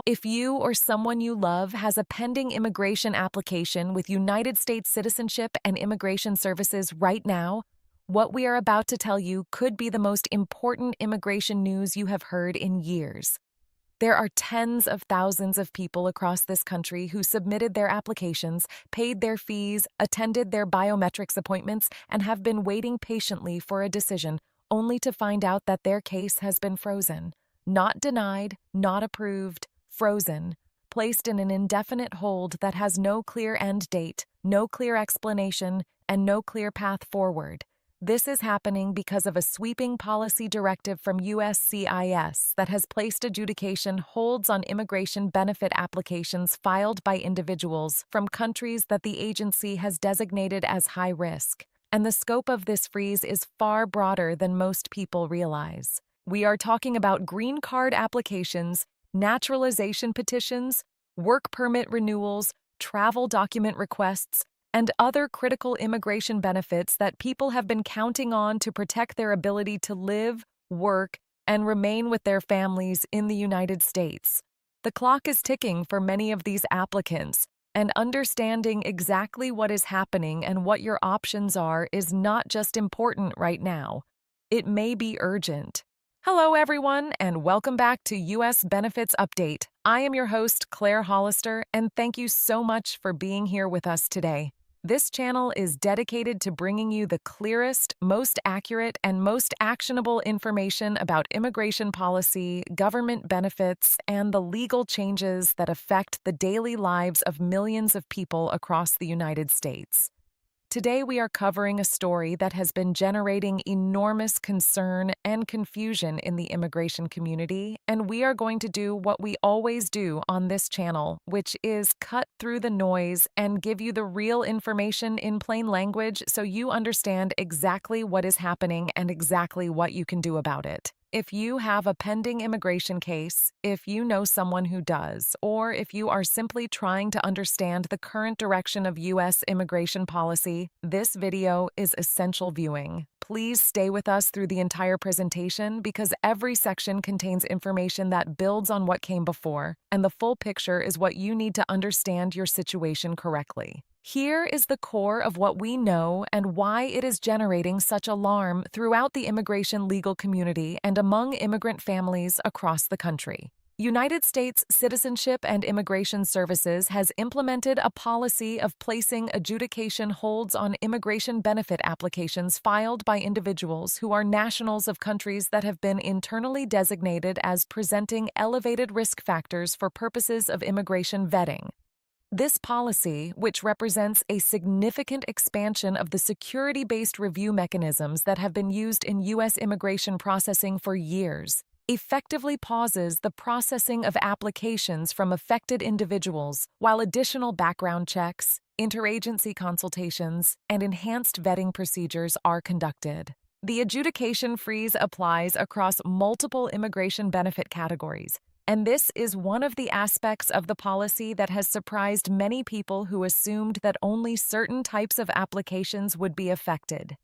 If you or someone you love has a pending immigration application with United States Citizenship and Immigration Services right now, what we are about to tell you could be the most important immigration news you have heard in years. There are tens of thousands of people across this country who submitted their applications, paid their fees, attended their biometrics appointments, and have been waiting patiently for a decision, only to find out that their case has been frozen. Not denied, not approved, frozen, placed in an indefinite hold that has no clear end date, no clear explanation, and no clear path forward. This is happening because of a sweeping policy directive from USCIS that has placed adjudication holds on immigration benefit applications filed by individuals from countries that the agency has designated as high risk. And the scope of this freeze is far broader than most people realize. We are talking about green card applications, naturalization petitions, work permit renewals, travel document requests, and other critical immigration benefits that people have been counting on to protect their ability to live, work, and remain with their families in the United States. The clock is ticking for many of these applicants, and understanding exactly what is happening and what your options are is not just important right now. It may be urgent. Hello, everyone, and welcome back to U.S. Benefits Update. I am your host, Claire Hollister, and thank you so much for being here with us today. This channel is dedicated to bringing you the clearest, most accurate, and most actionable information about immigration policy, government benefits, and the legal changes that affect the daily lives of millions of people across the United States. Today, we are covering a story that has been generating enormous concern and confusion in the immigration community, and we are going to do what we always do on this channel, which is cut through the noise and give you the real information in plain language so you understand exactly what is happening and exactly what you can do about it. If you have a pending immigration case, if you know someone who does, or if you are simply trying to understand the current direction of U.S. immigration policy, this video is essential viewing. Please stay with us through the entire presentation because every section contains information that builds on what came before, and the full picture is what you need to understand your situation correctly. Here is the core of what we know and why it is generating such alarm throughout the immigration legal community and among immigrant families across the country. United States Citizenship and Immigration Services has implemented a policy of placing adjudication holds on immigration benefit applications filed by individuals who are nationals of countries that have been internally designated as presenting elevated risk factors for purposes of immigration vetting. This policy, which represents a significant expansion of the security-based review mechanisms that have been used in U.S. immigration processing for years, effectively pauses the processing of applications from affected individuals while additional background checks, interagency consultations, and enhanced vetting procedures are conducted. The adjudication freeze applies across multiple immigration benefit categories, and this is one of the aspects of the policy that has surprised many people who assumed that only certain types of applications would be affected.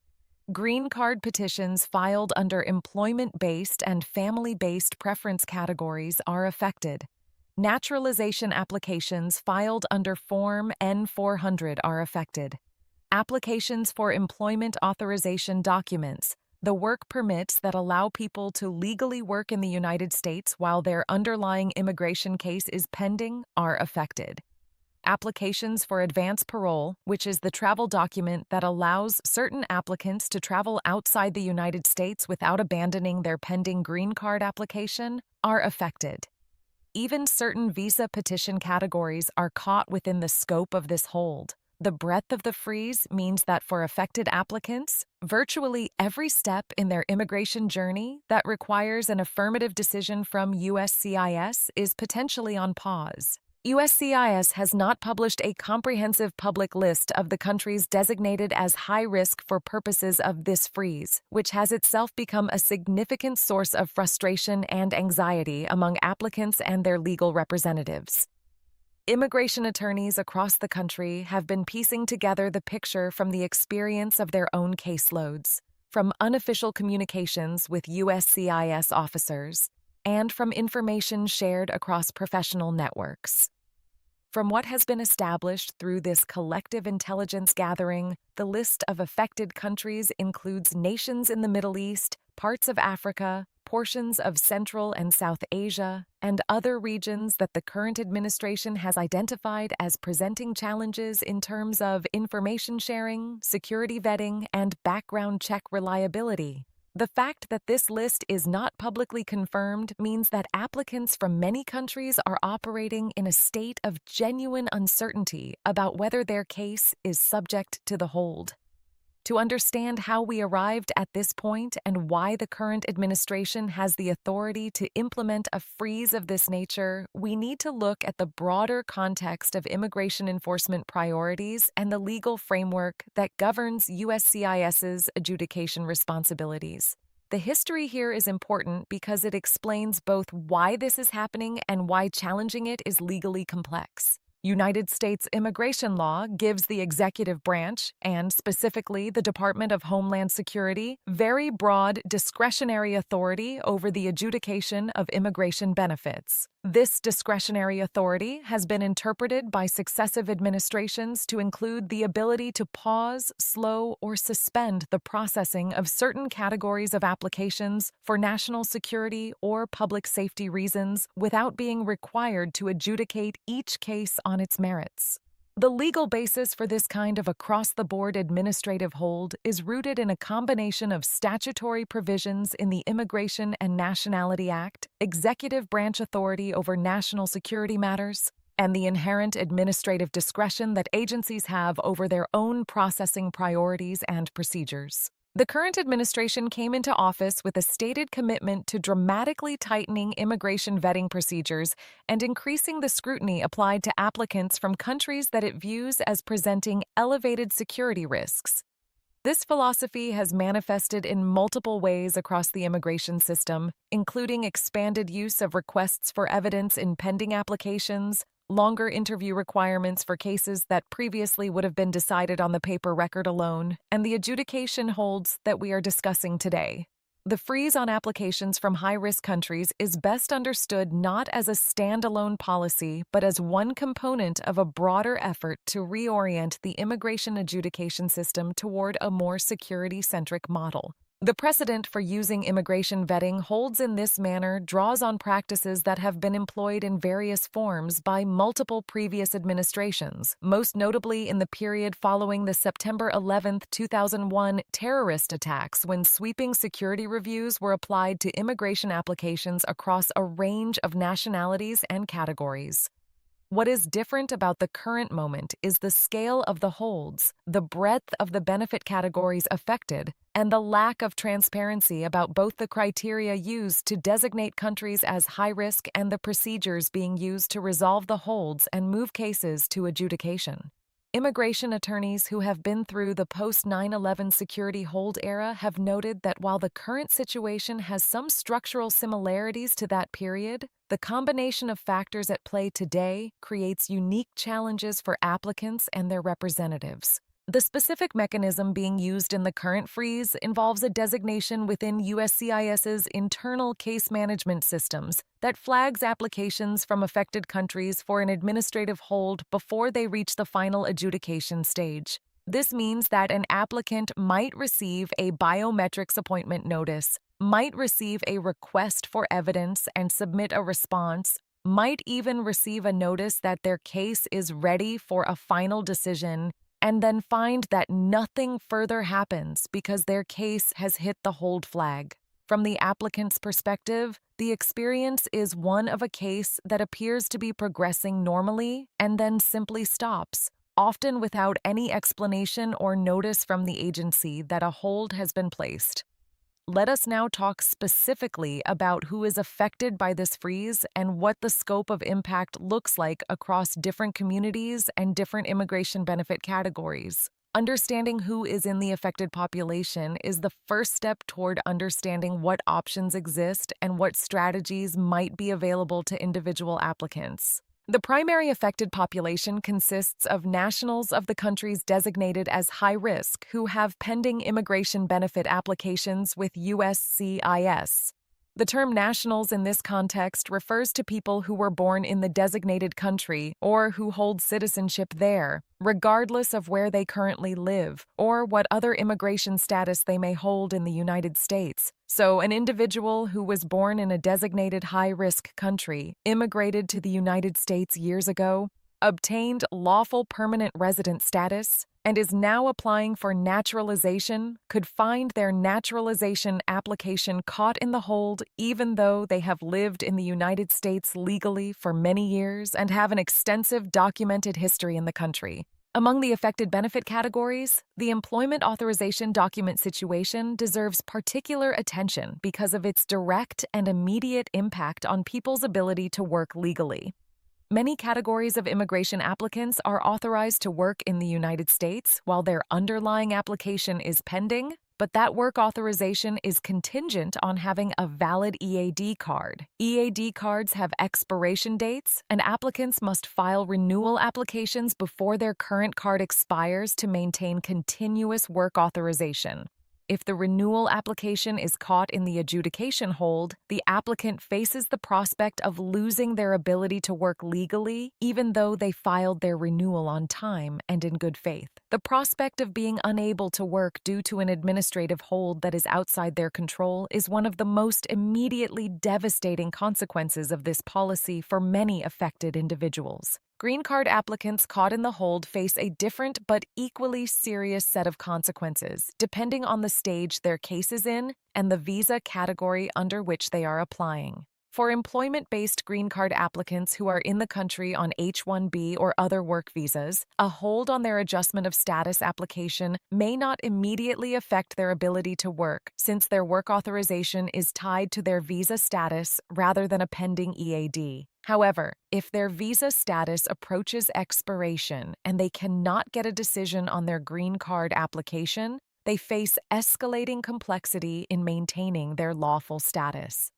Green card petitions filed under employment-based and family-based preference categories are affected. Naturalization applications filed under Form N-400 are affected. Applications for employment authorization documents, the work permits that allow people to legally work in the United States while their underlying immigration case is pending, are affected. Applications for advance parole, which is the travel document that allows certain applicants to travel outside the United States without abandoning their pending green card application, are affected. Even certain visa petition categories are caught within the scope of this hold. The breadth of the freeze means that for affected applicants, virtually every step in their immigration journey that requires an affirmative decision from USCIS is potentially on pause. USCIS has not published a comprehensive public list of the countries designated as high risk for purposes of this freeze, which has itself become a significant source of frustration and anxiety among applicants and their legal representatives. Immigration attorneys across the country have been piecing together the picture from the experience of their own caseloads, from unofficial communications with USCIS officers, and from information shared across professional networks. From what has been established through this collective intelligence gathering, the list of affected countries includes nations in the Middle East, parts of Africa, portions of Central and South Asia, and other regions that the current administration has identified as presenting challenges in terms of information sharing, security vetting, and background check reliability. The fact that this list is not publicly confirmed means that applicants from many countries are operating in a state of genuine uncertainty about whether their case is subject to the hold. To understand how we arrived at this point and why the current administration has the authority to implement a freeze of this nature, we need to look at the broader context of immigration enforcement priorities and the legal framework that governs USCIS's adjudication responsibilities. The history here is important because it explains both why this is happening and why challenging it is legally complex. United States immigration law gives the executive branch, and specifically the Department of Homeland Security, very broad discretionary authority over the adjudication of immigration benefits. This discretionary authority has been interpreted by successive administrations to include the ability to pause, slow, or suspend the processing of certain categories of applications for national security or public safety reasons without being required to adjudicate each case on its merits. The legal basis for this kind of across-the-board administrative hold is rooted in a combination of statutory provisions in the Immigration and Nationality Act, executive branch authority over national security matters, and the inherent administrative discretion that agencies have over their own processing priorities and procedures. The current administration came into office with a stated commitment to dramatically tightening immigration vetting procedures and increasing the scrutiny applied to applicants from countries that it views as presenting elevated security risks. This philosophy has manifested in multiple ways across the immigration system, including expanded use of requests for evidence in pending applications, longer interview requirements for cases that previously would have been decided on the paper record alone, and the adjudication holds that we are discussing today. The freeze on applications from high-risk countries is best understood not as a standalone policy, but as one component of a broader effort to reorient the immigration adjudication system toward a more security-centric model. The precedent for using immigration vetting holds in this manner draws on practices that have been employed in various forms by multiple previous administrations, most notably in the period following the September 11, 2001 terrorist attacks when sweeping security reviews were applied to immigration applications across a range of nationalities and categories. What is different about the current moment is the scale of the holds, the breadth of the benefit categories affected, and the lack of transparency about both the criteria used to designate countries as high risk and the procedures being used to resolve the holds and move cases to adjudication. Immigration attorneys who have been through the post-9/11 security hold era have noted that while the current situation has some structural similarities to that period, the combination of factors at play today creates unique challenges for applicants and their representatives. The specific mechanism being used in the current freeze involves a designation within USCIS's internal case management systems that flags applications from affected countries for an administrative hold before they reach the final adjudication stage. This means that an applicant might receive a biometrics appointment notice, might receive a request for evidence and submit a response, might even receive a notice that their case is ready for a final decision, and then find that nothing further happens because their case has hit the hold flag. From the applicant's perspective, the experience is one of a case that appears to be progressing normally and then simply stops, often without any explanation or notice from the agency that a hold has been placed. Let us now talk specifically about who is affected by this freeze and what the scope of impact looks like across different communities and different immigration benefit categories. Understanding who is in the affected population is the first step toward understanding what options exist and what strategies might be available to individual applicants. The primary affected population consists of nationals of the countries designated as high risk who have pending immigration benefit applications with USCIS. The term nationals in this context refers to people who were born in the designated country or who hold citizenship there, regardless of where they currently live or what other immigration status they may hold in the United States. So, an individual who was born in a designated high-risk country, immigrated to the United States years ago, obtained lawful permanent resident status, and is now applying for naturalization could find their naturalization application caught in the hold even though they have lived in the United States legally for many years and have an extensive documented history in the country. Among the affected benefit categories, the employment authorization document situation deserves particular attention because of its direct and immediate impact on people's ability to work legally. Many categories of immigration applicants are authorized to work in the United States while their underlying application is pending, but that work authorization is contingent on having a valid EAD card. EAD cards have expiration dates, and applicants must file renewal applications before their current card expires to maintain continuous work authorization. If the renewal application is caught in the adjudication hold, the applicant faces the prospect of losing their ability to work legally even though they filed their renewal on time and in good faith. The prospect of being unable to work due to an administrative hold that is outside their control is one of the most immediately devastating consequences of this policy for many affected individuals. Green card applicants caught in the hold face a different but equally serious set of consequences, depending on the stage their case is in and the visa category under which they are applying. For employment-based green card applicants who are in the country on H-1B or other work visas, a hold on their adjustment of status application may not immediately affect their ability to work, since their work authorization is tied to their visa status rather than a pending EAD. However, if their visa status approaches expiration and they cannot get a decision on their green card application, they face escalating complexity in maintaining their lawful status.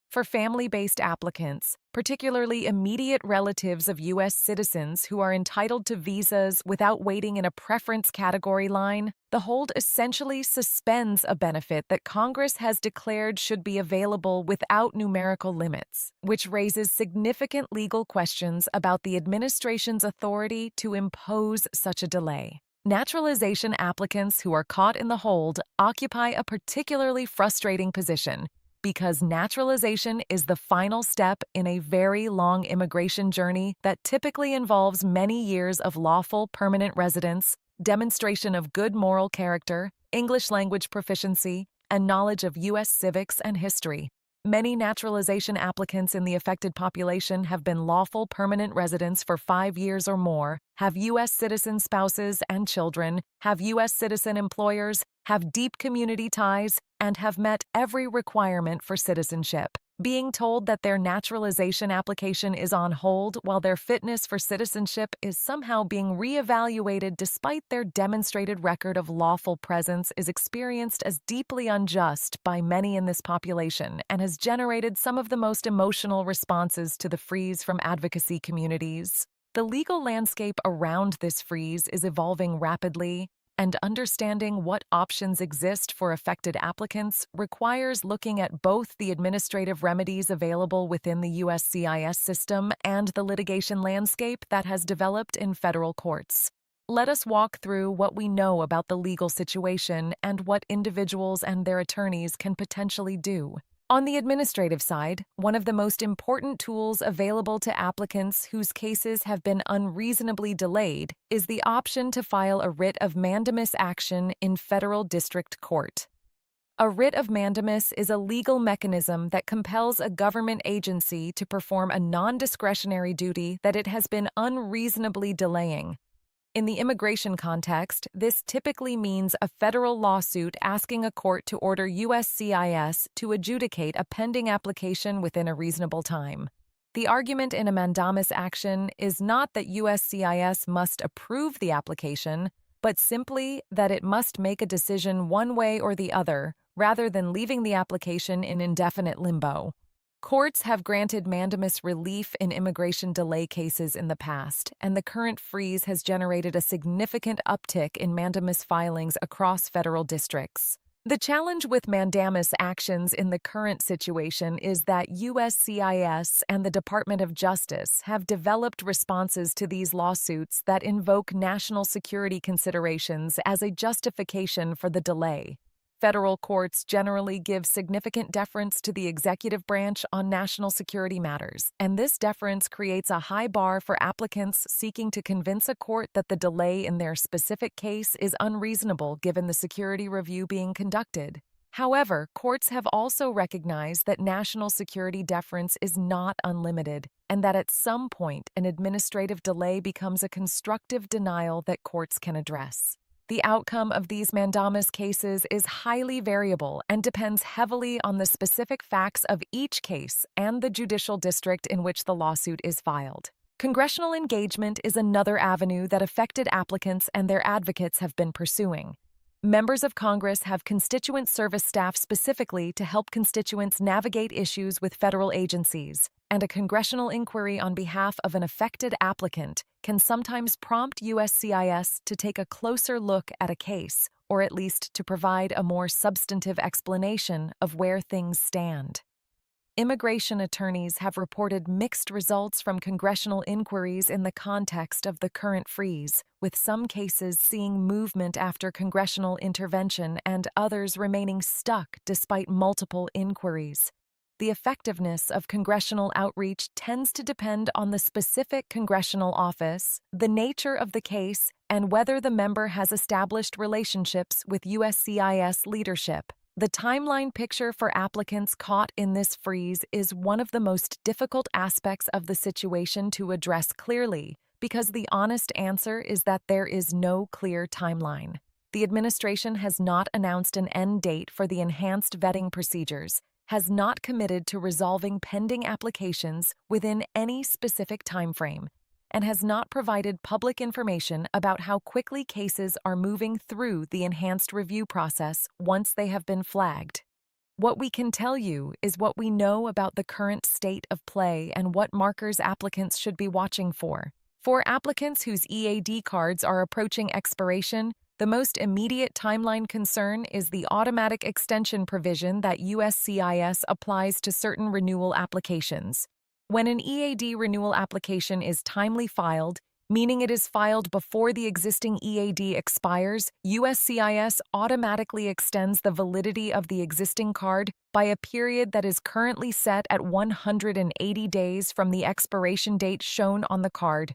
For family-based applicants, particularly immediate relatives of U.S. citizens who are entitled to visas without waiting in a preference category line, the hold essentially suspends a benefit that Congress has declared should be available without numerical limits, which raises significant legal questions about the administration's authority to impose such a delay. Naturalization applicants who are caught in the hold occupy a particularly frustrating position because naturalization is the final step in a very long immigration journey that typically involves many years of lawful permanent residence, demonstration of good moral character, English language proficiency, and knowledge of U.S. civics and history. Many naturalization applicants in the affected population have been lawful permanent residents for 5 years or more, have U.S. citizen spouses and children, have U.S. citizen employers, have deep community ties, and have met every requirement for citizenship. Being told that their naturalization application is on hold while their fitness for citizenship is somehow being reevaluated despite their demonstrated record of lawful presence is experienced as deeply unjust by many in this population and has generated some of the most emotional responses to the freeze from advocacy communities. The legal landscape around this freeze is evolving rapidly, and understanding what options exist for affected applicants requires looking at both the administrative remedies available within the USCIS system and the litigation landscape that has developed in federal courts. Let us walk through what we know about the legal situation and what individuals and their attorneys can potentially do. On the administrative side, one of the most important tools available to applicants whose cases have been unreasonably delayed is the option to file a writ of mandamus action in federal district court. A writ of mandamus is a legal mechanism that compels a government agency to perform a non-discretionary duty that it has been unreasonably delaying. In the immigration context, this typically means a federal lawsuit asking a court to order USCIS to adjudicate a pending application within a reasonable time. The argument in a mandamus action is not that USCIS must approve the application, but simply that it must make a decision one way or the other, rather than leaving the application in indefinite limbo. Courts have granted mandamus relief in immigration delay cases in the past, and the current freeze has generated a significant uptick in mandamus filings across federal districts. The challenge with mandamus actions in the current situation is that USCIS and the Department of Justice have developed responses to these lawsuits that invoke national security considerations as a justification for the delay. Federal courts generally give significant deference to the executive branch on national security matters, and this deference creates a high bar for applicants seeking to convince a court that the delay in their specific case is unreasonable given the security review being conducted. However, courts have also recognized that national security deference is not unlimited, and that at some point an administrative delay becomes a constructive denial that courts can address. The outcome of these mandamus cases is highly variable and depends heavily on the specific facts of each case and the judicial district in which the lawsuit is filed. Congressional engagement is another avenue that affected applicants and their advocates have been pursuing. Members of Congress have constituent service staff specifically to help constituents navigate issues with federal agencies, and a congressional inquiry on behalf of an affected applicant can sometimes prompt USCIS to take a closer look at a case, or at least to provide a more substantive explanation of where things stand. Immigration attorneys have reported mixed results from congressional inquiries in the context of the current freeze, with some cases seeing movement after congressional intervention and others remaining stuck despite multiple inquiries. The effectiveness of congressional outreach tends to depend on the specific congressional office, the nature of the case, and whether the member has established relationships with USCIS leadership. The timeline picture for applicants caught in this freeze is one of the most difficult aspects of the situation to address clearly, because the honest answer is that there is no clear timeline. The administration has not announced an end date for the enhanced vetting procedures, has not committed to resolving pending applications within any specific timeframe, and has not provided public information about how quickly cases are moving through the enhanced review process once they have been flagged. What we can tell you is what we know about the current state of play and what markers applicants should be watching for. For applicants whose EAD cards are approaching expiration, the most immediate timeline concern is the automatic extension provision that USCIS applies to certain renewal applications. When an EAD renewal application is timely filed, meaning it is filed before the existing EAD expires, USCIS automatically extends the validity of the existing card by a period that is currently set at 180 days from the expiration date shown on the card.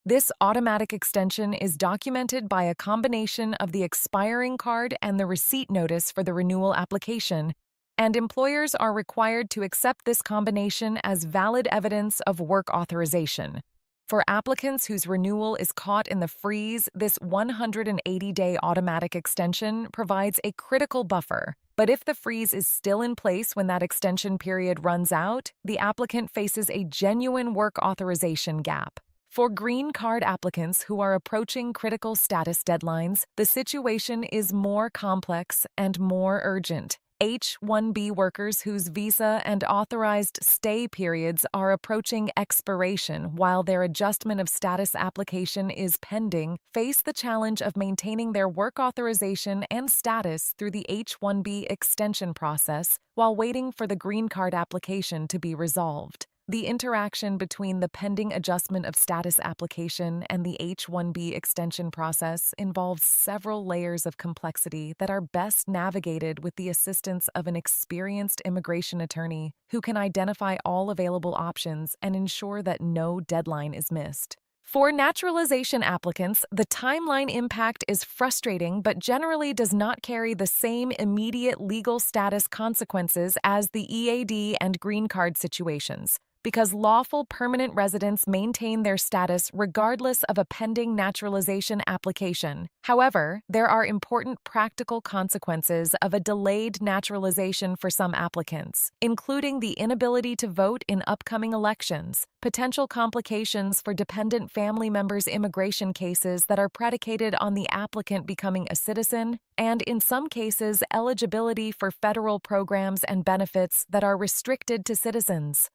This automatic extension is documented by a combination of the expiring card and the receipt notice for the renewal application, and employers are required to accept this combination as valid evidence of work authorization. For applicants whose renewal is caught in the freeze, this 180-day automatic extension provides a critical buffer. But if the freeze is still in place when that extension period runs out, the applicant faces a genuine work authorization gap. For green card applicants who are approaching critical status deadlines, the situation is more complex and more urgent. H-1B workers whose visa and authorized stay periods are approaching expiration while their adjustment of status application is pending face the challenge of maintaining their work authorization and status through the H-1B extension process while waiting for the green card application to be resolved. The interaction between the pending adjustment of status application and the H-1B extension process involves several layers of complexity that are best navigated with the assistance of an experienced immigration attorney who can identify all available options and ensure that no deadline is missed. For naturalization applicants, the timeline impact is frustrating but generally does not carry the same immediate legal status consequences as the EAD and green card situations, because lawful permanent residents maintain their status regardless of a pending naturalization application. However, there are important practical consequences of a delayed naturalization for some applicants, including the inability to vote in upcoming elections, potential complications for dependent family members' immigration cases that are predicated on the applicant becoming a citizen, and in some cases, eligibility for federal programs and benefits that are restricted to citizens.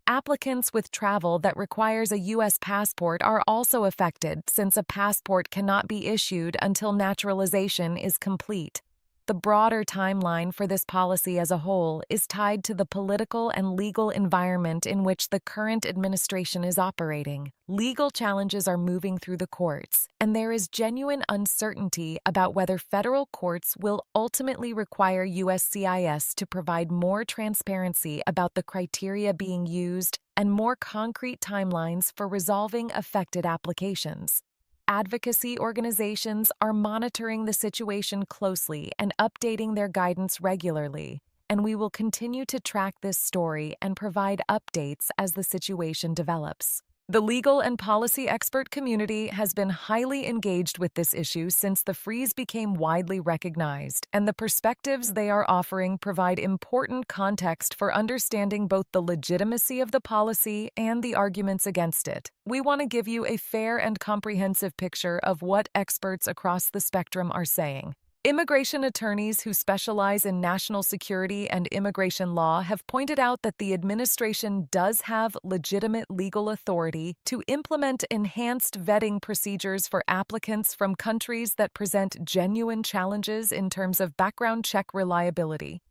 Applicants with travel that requires a U.S. passport are also affected since a passport cannot be issued until naturalization is complete. The broader timeline for this policy as a whole is tied to the political and legal environment in which the current administration is operating. Legal challenges are moving through the courts, and there is genuine uncertainty about whether federal courts will ultimately require USCIS to provide more transparency about the criteria being used and more concrete timelines for resolving affected applications. Advocacy organizations are monitoring the situation closely and updating their guidance regularly, and we will continue to track this story and provide updates as the situation develops. The legal and policy expert community has been highly engaged with this issue since the freeze became widely recognized, and the perspectives they are offering provide important context for understanding both the legitimacy of the policy and the arguments against it. We want to give you a fair and comprehensive picture of what experts across the spectrum are saying. Immigration attorneys who specialize in national security and immigration law have pointed out that the administration does have legitimate legal authority to implement enhanced vetting procedures for applicants from countries that present genuine challenges in terms of background check reliability.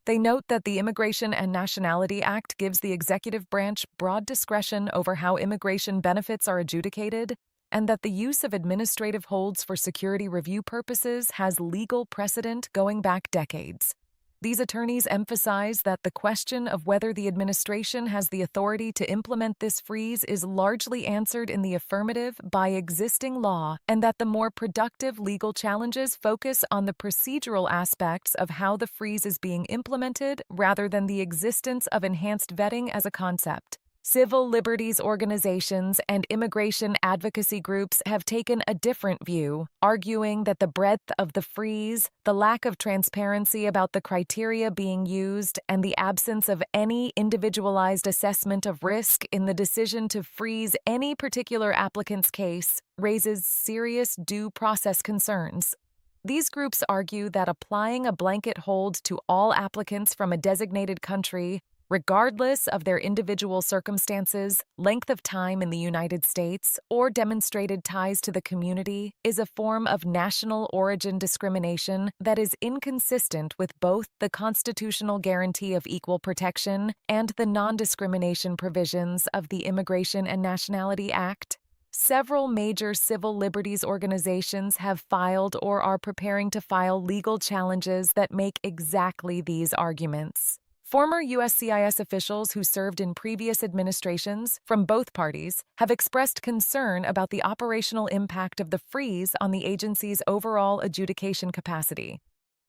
They note that the Immigration and Nationality Act gives the executive branch broad discretion over how immigration benefits are adjudicated, and that the use of administrative holds for security review purposes has legal precedent going back decades. These attorneys emphasize that the question of whether the administration has the authority to implement this freeze is largely answered in the affirmative by existing law, and that the more productive legal challenges focus on the procedural aspects of how the freeze is being implemented rather than the existence of enhanced vetting as a concept. Civil liberties organizations and immigration advocacy groups have taken a different view, arguing that the breadth of the freeze, the lack of transparency about the criteria being used, and the absence of any individualized assessment of risk in the decision to freeze any particular applicant's case raises serious due process concerns. These groups argue that applying a blanket hold to all applicants from a designated country, regardless of their individual circumstances, length of time in the United States, or demonstrated ties to the community, is a form of national origin discrimination that is inconsistent with both the constitutional guarantee of equal protection and the non-discrimination provisions of the Immigration and Nationality Act. Several major civil liberties organizations have filed or are preparing to file legal challenges that make exactly these arguments. Former USCIS officials who served in previous administrations from both parties have expressed concern about the operational impact of the freeze on the agency's overall adjudication capacity.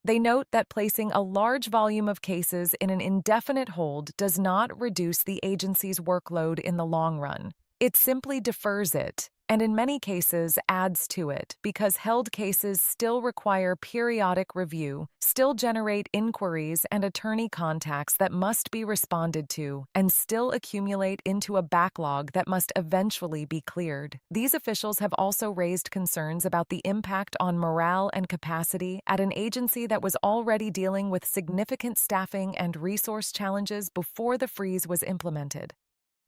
They note that placing a large volume of cases in an indefinite hold does not reduce the agency's workload in the long run. It simply defers it, and in many cases adds to it, because held cases still require periodic review, still generate inquiries and attorney contacts that must be responded to, and still accumulate into a backlog that must eventually be cleared. These officials have also raised concerns about the impact on morale and capacity at an agency that was already dealing with significant staffing and resource challenges before the freeze was implemented.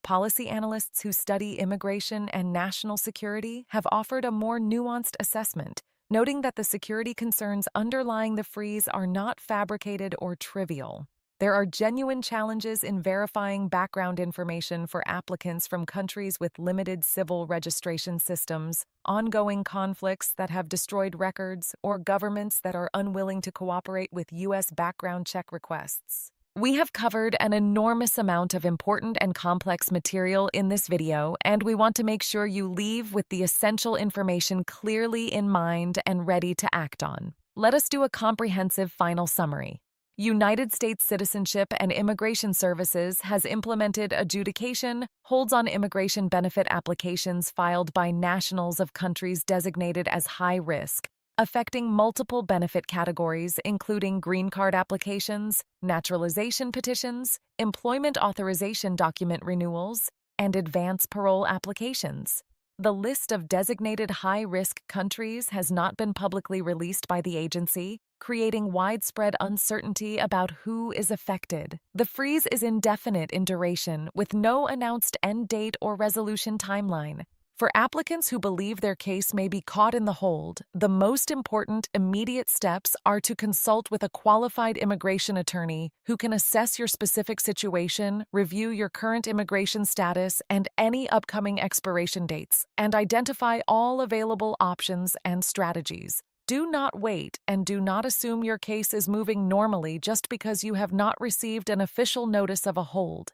Policy analysts who study immigration and national security have offered a more nuanced assessment, noting that the security concerns underlying the freeze are not fabricated or trivial. There are genuine challenges in verifying background information for applicants from countries with limited civil registration systems, ongoing conflicts that have destroyed records, or governments that are unwilling to cooperate with U.S. background check requests. We have covered an enormous amount of important and complex material in this video, and we want to make sure you leave with the essential information clearly in mind and ready to act on. Let us do a comprehensive final summary. United States Citizenship and Immigration Services has implemented adjudication, holds on immigration benefit applications filed by nationals of countries designated as high risk, affecting multiple benefit categories including green card applications, naturalization petitions, employment authorization document renewals, and advance parole applications. The list of designated high-risk countries has not been publicly released by the agency, creating widespread uncertainty about who is affected. The freeze is indefinite in duration, with no announced end date or resolution timeline. For applicants who believe their case may be caught in the hold, the most important immediate steps are to consult with a qualified immigration attorney who can assess your specific situation, review your current immigration status and any upcoming expiration dates, and identify all available options and strategies. Do not wait and do not assume your case is moving normally just because you have not received an official notice of a hold.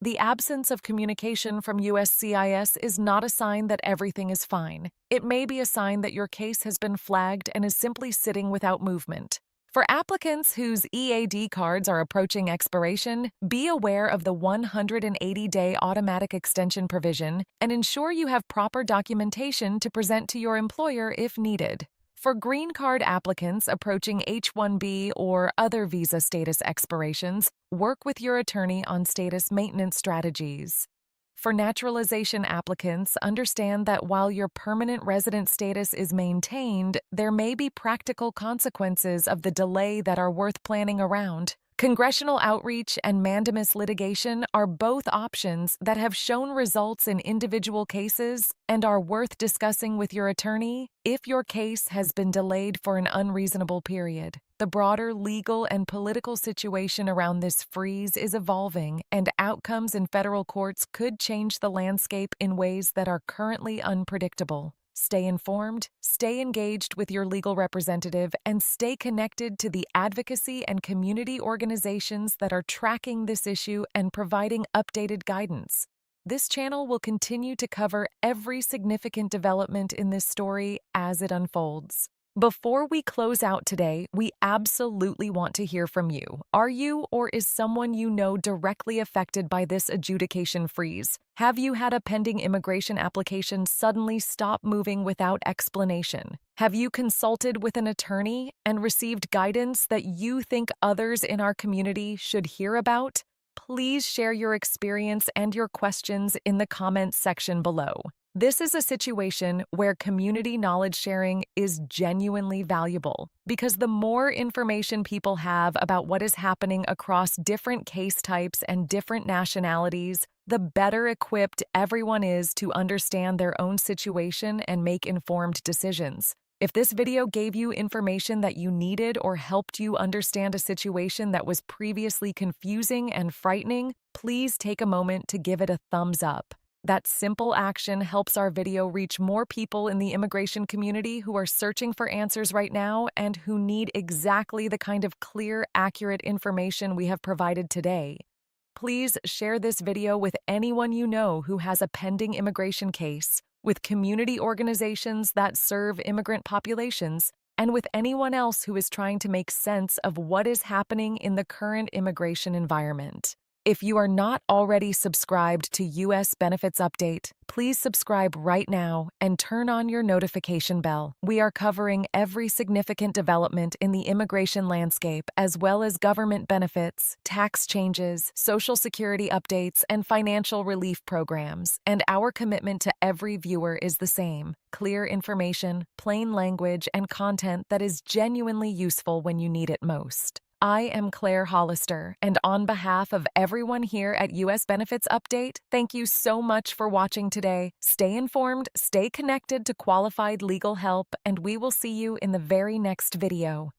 The absence of communication from USCIS is not a sign that everything is fine. It may be a sign that your case has been flagged and is simply sitting without movement. For applicants whose EAD cards are approaching expiration, be aware of the 180-day automatic extension provision and ensure you have proper documentation to present to your employer if needed. For green card applicants approaching H-1B or other visa status expirations, work with your attorney on status maintenance strategies. For naturalization applicants, understand that while your permanent resident status is maintained, there may be practical consequences of the delay that are worth planning around. Congressional outreach and mandamus litigation are both options that have shown results in individual cases and are worth discussing with your attorney if your case has been delayed for an unreasonable period. The broader legal and political situation around this freeze is evolving, and outcomes in federal courts could change the landscape in ways that are currently unpredictable. Stay informed, stay engaged with your legal representative, and stay connected to the advocacy and community organizations that are tracking this issue and providing updated guidance. This channel will continue to cover every significant development in this story as it unfolds. Before we close out today, we absolutely want to hear from you. Are you or is someone you know directly affected by this adjudication freeze? Have you had a pending immigration application suddenly stop moving without explanation? Have you consulted with an attorney and received guidance that you think others in our community should hear about? Please share your experience and your questions in the comments section below. This is a situation where community knowledge sharing is genuinely valuable because the more information people have about what is happening across different case types and different nationalities, the better equipped everyone is to understand their own situation and make informed decisions. If this video gave you information that you needed or helped you understand a situation that was previously confusing and frightening, please take a moment to give it a thumbs up. That simple action helps our video reach more people in the immigration community who are searching for answers right now and who need exactly the kind of clear, accurate information we have provided today. Please share this video with anyone you know who has a pending immigration case, with community organizations that serve immigrant populations, and with anyone else who is trying to make sense of what is happening in the current immigration environment. If you are not already subscribed to U.S. Benefits Update, please subscribe right now and turn on your notification bell. We are covering every significant development in the immigration landscape, as well as government benefits, tax changes, Social Security updates, and financial relief programs. And our commitment to every viewer is the same: clear information, plain language, and content that is genuinely useful when you need it most. I am Claire Hollister, and on behalf of everyone here at U.S. Benefits Update, thank you so much for watching today. Stay informed, stay connected to qualified legal help, and we will see you in the very next video.